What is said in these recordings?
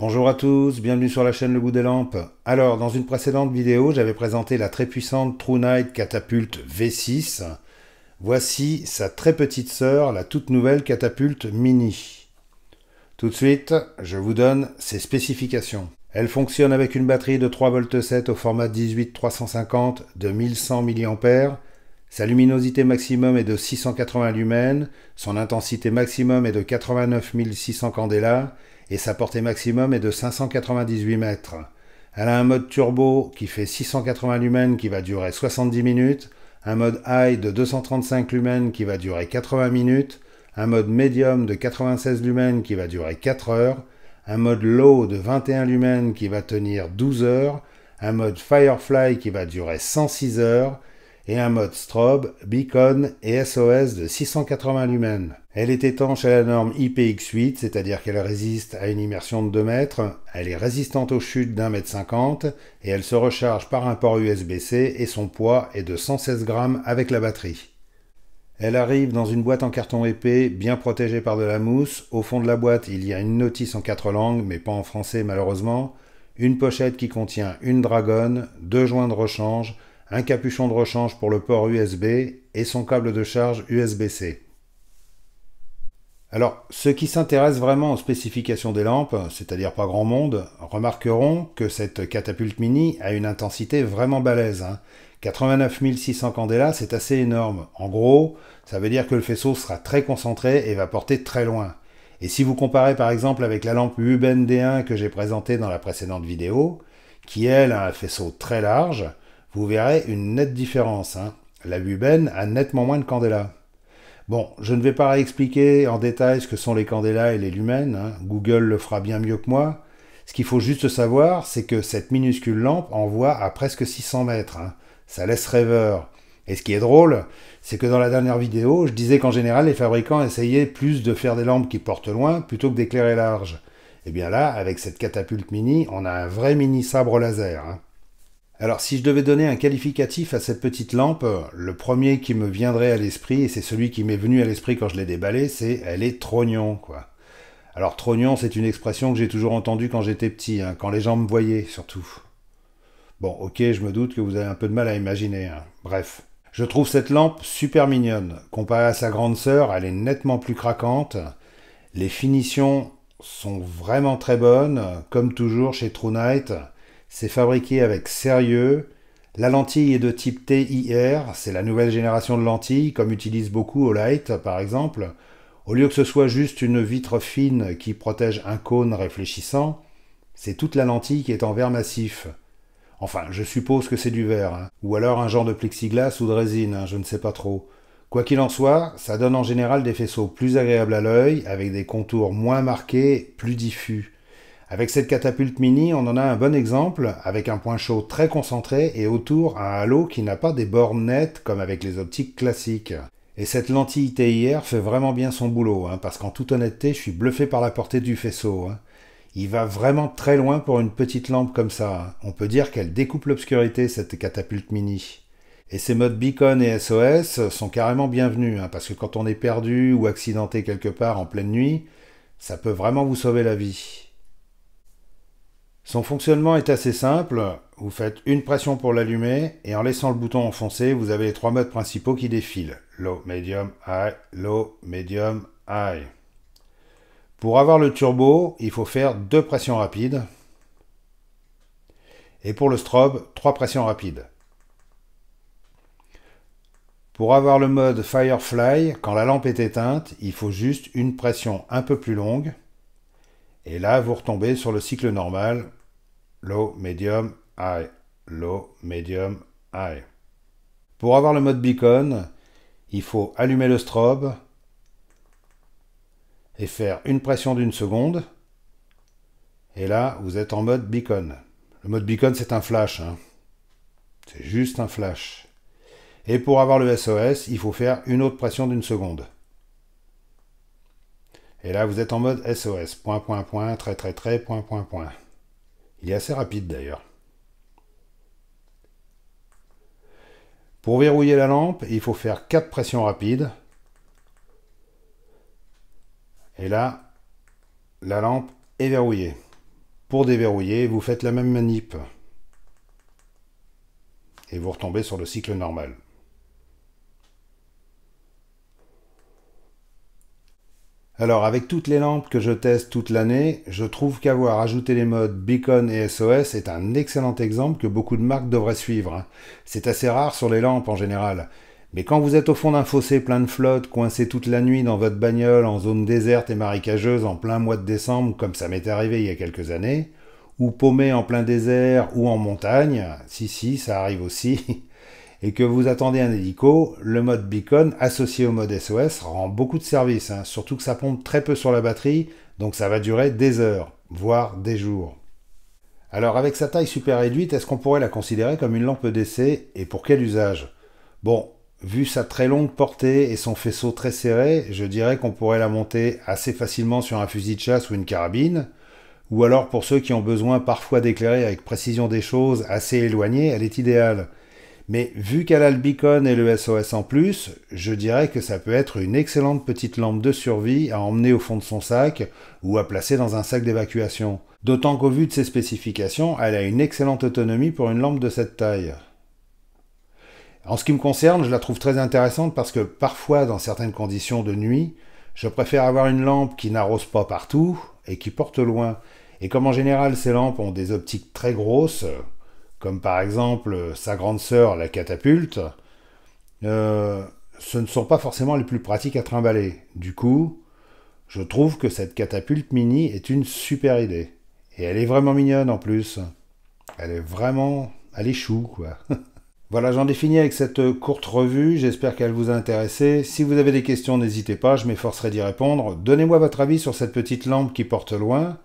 Bonjour à tous, bienvenue sur la chaîne Le Goût des Lampes. Alors, dans une précédente vidéo, j'avais présenté la très puissante TrueNight Catapulte V6. Voici sa très petite sœur, la toute nouvelle Catapulte Mini. Tout de suite, je vous donne ses spécifications. Elle fonctionne avec une batterie de 3,7 V au format 18-350 de 1100 mAh. Sa luminosité maximum est de 680 lumens, son intensité maximum est de 89 600 candela et sa portée maximum est de 598 mètres. Elle a un mode turbo qui fait 680 lumens qui va durer 70 minutes, un mode high de 235 lumens qui va durer 80 minutes, un mode medium de 96 lumens qui va durer 4 heures, un mode low de 21 lumens qui va tenir 12 heures, un mode Firefly qui va durer 106 heures, et un mode strobe, beacon et SOS de 680 lumens. Elle est étanche à la norme IPX8, c'est-à-dire qu'elle résiste à une immersion de 2 mètres, elle est résistante aux chutes d'1,50 m et elle se recharge par un port USB-C et son poids est de 116 grammes avec la batterie. Elle arrive dans une boîte en carton épais, bien protégée par de la mousse. Au fond de la boîte, il y a une notice en 4 langues, mais pas en français malheureusement, une pochette qui contient une dragonne, 2 joints de rechange, un capuchon de rechange pour le port USB et son câble de charge USB-C. Alors, ceux qui s'intéressent vraiment aux spécifications des lampes, c'est-à-dire pas grand monde, remarqueront que cette catapulte mini a une intensité vraiment balèze. 89 600 candela, c'est assez énorme. En gros, ça veut dire que le faisceau sera très concentré et va porter très loin. Et si vous comparez par exemple avec la lampe Wuben D1 que j'ai présentée dans la précédente vidéo, qui elle a un faisceau très large, vous verrez une nette différence. La Wuben a nettement moins de candela. Bon, je ne vais pas réexpliquer en détail ce que sont les candela et les lumens, Google le fera bien mieux que moi. Ce qu'il faut juste savoir, c'est que cette minuscule lampe envoie à presque 600 mètres. Ça laisse rêveur. Et ce qui est drôle, c'est que dans la dernière vidéo, je disais qu'en général, les fabricants essayaient plus de faire des lampes qui portent loin plutôt que d'éclairer large. Et bien là, avec cette catapulte mini, on a un vrai mini sabre laser. Alors si je devais donner un qualificatif à cette petite lampe, le premier qui me viendrait à l'esprit, et c'est celui qui m'est venu à l'esprit quand je l'ai déballée, c'est « elle est trognon », quoi. Alors trognon, c'est une expression que j'ai toujours entendue quand j'étais petit, quand les gens me voyaient, surtout. Bon, ok, je me doute que vous avez un peu de mal à imaginer, bref. Je trouve cette lampe super mignonne. Comparée à sa grande sœur, elle est nettement plus craquante. Les finitions sont vraiment très bonnes, comme toujours chez TrueNight. C'est fabriqué avec sérieux. La lentille est de type TIR, c'est la nouvelle génération de lentilles, comme utilisent beaucoup Olight par exemple. Au lieu que ce soit juste une vitre fine qui protège un cône réfléchissant, c'est toute la lentille qui est en verre massif. Enfin, je suppose que c'est du verre, ou alors un genre de plexiglas ou de résine, je ne sais pas trop. Quoi qu'il en soit, ça donne en général des faisceaux plus agréables à l'œil, avec des contours moins marqués, plus diffus. Avec cette catapulte mini, on en a un bon exemple, avec un point chaud très concentré et autour un halo qui n'a pas des bords nettes comme avec les optiques classiques. Et cette lentille TIR fait vraiment bien son boulot, parce qu'en toute honnêteté, je suis bluffé par la portée du faisceau. Il va vraiment très loin pour une petite lampe comme ça. On peut dire qu'elle découpe l'obscurité, cette catapulte mini. Et ces modes beacon et SOS sont carrément bienvenus, parce que quand on est perdu ou accidenté quelque part en pleine nuit, ça peut vraiment vous sauver la vie. Son fonctionnement est assez simple, vous faites une pression pour l'allumer et en laissant le bouton enfoncé, vous avez les 3 modes principaux qui défilent. Low, medium, high, low, medium, high. Pour avoir le turbo, il faut faire 2 pressions rapides. Et pour le strobe, 3 pressions rapides. Pour avoir le mode Firefly, quand la lampe est éteinte, il faut juste une pression un peu plus longue. Et là, vous retombez sur le cycle normal. Low, medium, high. Low, medium, high. Pour avoir le mode beacon, il faut allumer le strobe et faire une pression d'1 seconde. Et là, vous êtes en mode beacon. Le mode beacon, c'est un flash. C'est juste un flash. Et pour avoir le SOS, il faut faire une autre pression d'1 seconde. Et là, vous êtes en mode SOS. Point, point, point, trait, trait, trait, point, point, point. Il est assez rapide d'ailleurs. Pour verrouiller la lampe, il faut faire 4 pressions rapides. Et là, la lampe est verrouillée. Pour déverrouiller, vous faites la même manip. Et vous retombez sur le cycle normal. Alors, avec toutes les lampes que je teste toute l'année, je trouve qu'avoir ajouté les modes Beacon et SOS est un excellent exemple que beaucoup de marques devraient suivre. C'est assez rare sur les lampes en général. Mais quand vous êtes au fond d'un fossé plein de flotte, coincé toute la nuit dans votre bagnole en zone déserte et marécageuse en plein mois de décembre, comme ça m'est arrivé il y a quelques années, ou paumé en plein désert ou en montagne, si, ça arrive aussi, et que vous attendez un hélico, le mode Beacon associé au mode SOS rend beaucoup de service, surtout que ça pompe très peu sur la batterie, donc ça va durer des heures, voire des jours. Alors avec sa taille super réduite, est-ce qu'on pourrait la considérer comme une lampe d'essai, et pour quel usage? Bon, vu sa très longue portée et son faisceau très serré, je dirais qu'on pourrait la monter assez facilement sur un fusil de chasse ou une carabine, ou alors pour ceux qui ont besoin parfois d'éclairer avec précision des choses assez éloignées, elle est idéale. Mais vu qu'elle a le beacon et le SOS en plus, je dirais que ça peut être une excellente petite lampe de survie à emmener au fond de son sac ou à placer dans un sac d'évacuation. D'autant qu'au vu de ses spécifications, elle a une excellente autonomie pour une lampe de cette taille. En ce qui me concerne, je la trouve très intéressante parce que parfois, dans certaines conditions de nuit, je préfère avoir une lampe qui n'arrose pas partout et qui porte loin. Et comme en général ces lampes ont des optiques très grosses, comme par exemple sa grande sœur, la catapulte, ce ne sont pas forcément les plus pratiques à trimballer. Du coup, je trouve que cette catapulte mini est une super idée. Et elle est vraiment mignonne en plus. Elle est chou, quoi. Voilà, j'en ai fini avec cette courte revue, j'espère qu'elle vous a intéressé. Si vous avez des questions, n'hésitez pas, je m'efforcerai d'y répondre. Donnez-moi votre avis sur cette petite lampe qui porte loin.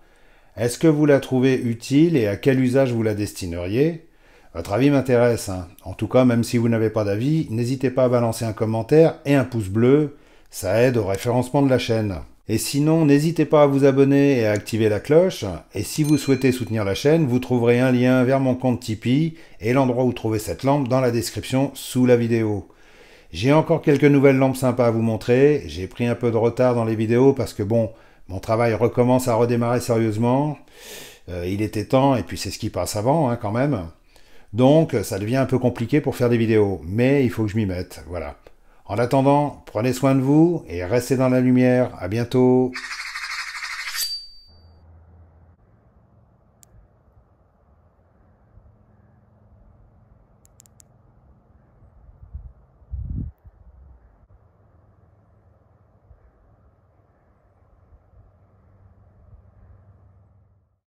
Est-ce que vous la trouvez utile et à quel usage vous la destineriez? Votre avis m'intéresse. En tout cas, même si vous n'avez pas d'avis, n'hésitez pas à balancer un commentaire et un pouce bleu. Ça aide au référencement de la chaîne. Et sinon, n'hésitez pas à vous abonner et à activer la cloche. Et si vous souhaitez soutenir la chaîne, vous trouverez un lien vers mon compte Tipeee et l'endroit où trouver cette lampe dans la description sous la vidéo. J'ai encore quelques nouvelles lampes sympas à vous montrer. J'ai pris un peu de retard dans les vidéos parce que bon, mon travail recommence à redémarrer sérieusement. Il était temps, et puis c'est ce qui passe avant, quand même. Donc, ça devient un peu compliqué pour faire des vidéos, mais il faut que je m'y mette, voilà. En attendant, prenez soin de vous et restez dans la lumière. À bientôt.